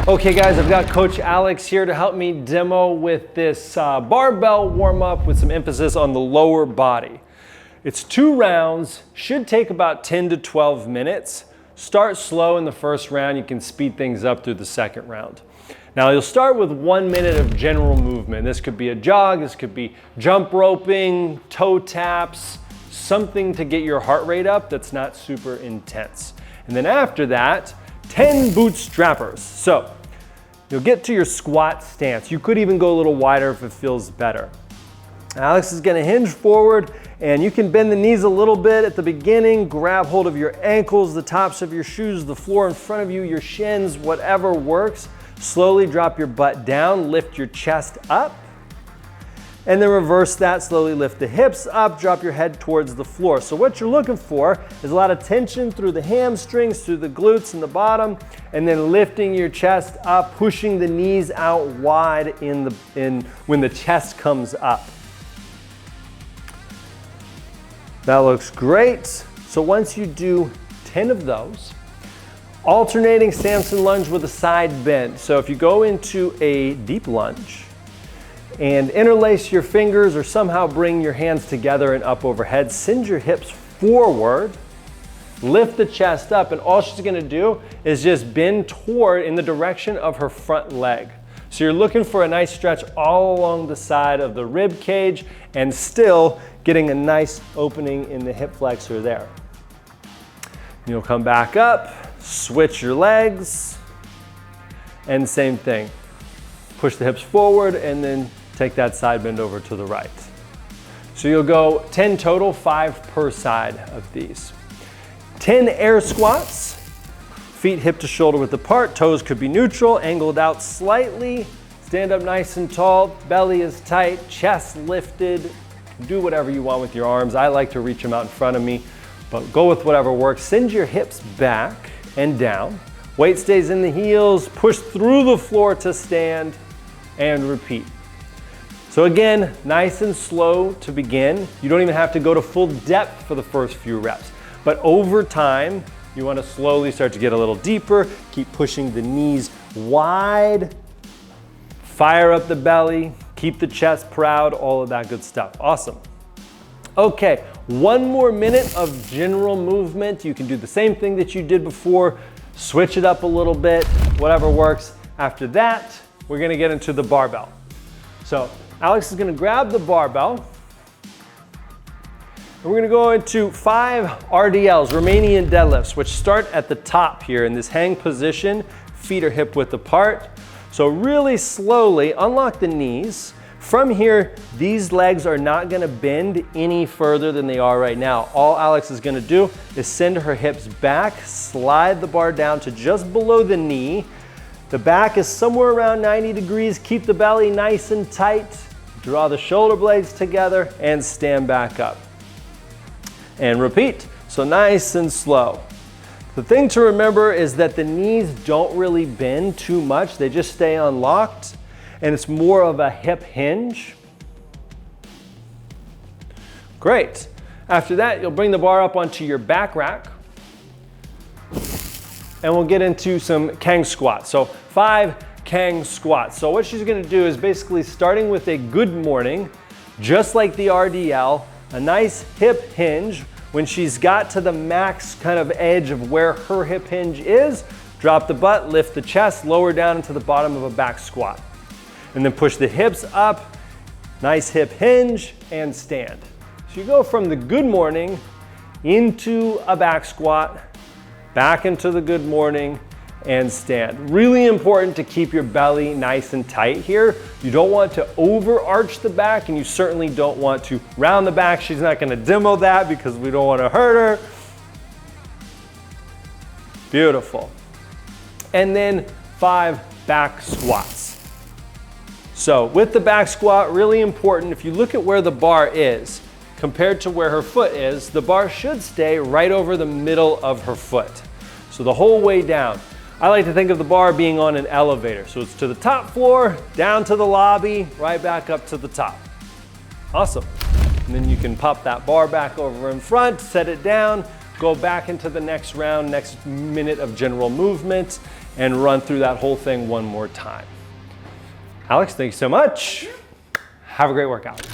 Okay guys, I've got Coach Alex here to help me demo with this barbell warm-up with some emphasis on the lower body. It's 2 rounds, should take about 10 to 12 minutes. Start slow in the first round, you can speed things up through the second round. Now you'll start with 1 minute of general movement. This could be a jog, this could be jump roping, toe taps, something to get your heart rate up that's not super intense. And then after that, 10 BOOTSTRAPPERS. So you'll get to your squat stance. You could even go a little wider if it feels better. Alex is going to hinge forward, and you can bend the knees a little bit at the beginning, grab hold of your ankles, the tops of your shoes, the floor in front of you, your shins, whatever works. Slowly drop your butt down, lift your chest up, and then reverse that. Slowly lift the hips up, drop your head towards the floor. So what you're looking for is a lot of tension through the hamstrings, through the glutes and the bottom, and then lifting your chest up, pushing the knees out wide when the chest comes up. That looks great. So once you do 10 of those, alternating SAMSON lunge with a side bend. So if you go into a deep lunge and interlace your fingers or somehow bring your hands together and up overhead, send your hips forward, lift the chest up, and all she's gonna do is just bend toward in the direction of her front leg. So you're looking for a nice stretch all along the side of the rib cage and still getting a nice opening in the hip flexor there. You'll come back up, switch your legs, and same thing. Push the hips forward and then take that side bend over to the right. So you'll go 10 total, 5 per side of these. 10 air squats, feet hip to shoulder width apart, toes could be neutral, angled out slightly, stand up nice and tall, belly is tight, chest lifted, do whatever you want with your arms. I like to reach them out in front of me, but go with whatever works. Send your hips back and down. Weight stays in the heels, push through the floor to stand, and repeat. So again, nice and slow to begin. You don't even have to go to full depth for the first few reps, but over time, you want to slowly start to get a little deeper, keep pushing the knees wide, fire up the belly, keep the chest proud, all of that good stuff. Awesome. Okay, 1 more minute of general movement. You can do the same thing that you did before, switch it up a little bit, whatever works. After that, we're gonna get into the barbell. So Alex is gonna grab the barbell, and we're gonna go into 5 RDLs, Romanian deadlifts, which start at the top here in this hang position, feet are hip width apart. So really slowly unlock the knees. From here, these legs are not gonna bend any further than they are right now. All Alex is gonna do is send her hips back, slide the bar down to just below the knee. The back is somewhere around 90 degrees. Keep the belly nice and tight. Draw the shoulder blades together and stand back up. And repeat. So nice and slow. The thing to remember is that the knees don't really bend too much. They just stay unlocked. And it's more of a hip hinge. Great. After that, you'll bring the bar up onto your back rack. And we'll get into some KANG squats. So 5 KANG squats. So what she's gonna do is basically starting with a good morning, just like the RDL, a nice hip hinge. When she's got to the max kind of edge of where her hip hinge is, drop the butt, lift the chest, lower down into the bottom of a back squat. And then push the hips up, nice hip hinge, and stand. So you go from the good morning into a back squat, back into the good morning, and stand. Really important to keep your belly nice and tight here. You don't want to overarch the back, and you certainly don't want to round the back. She's not gonna demo that because we don't wanna hurt her. Beautiful. And then 5 back squats. So with the back squat, really important, if you look at where the bar is, compared to where her foot is, the bar should stay right over the middle of her foot. So the whole way down. I like to think of the bar being on an elevator. So it's to the top floor, down to the lobby, right back up to the top. Awesome. And then you can pop that bar back over in front, set it down, go back into the next round, next minute of general movement, and run through that whole thing one more time. Alex, thank you so much. Have a great workout.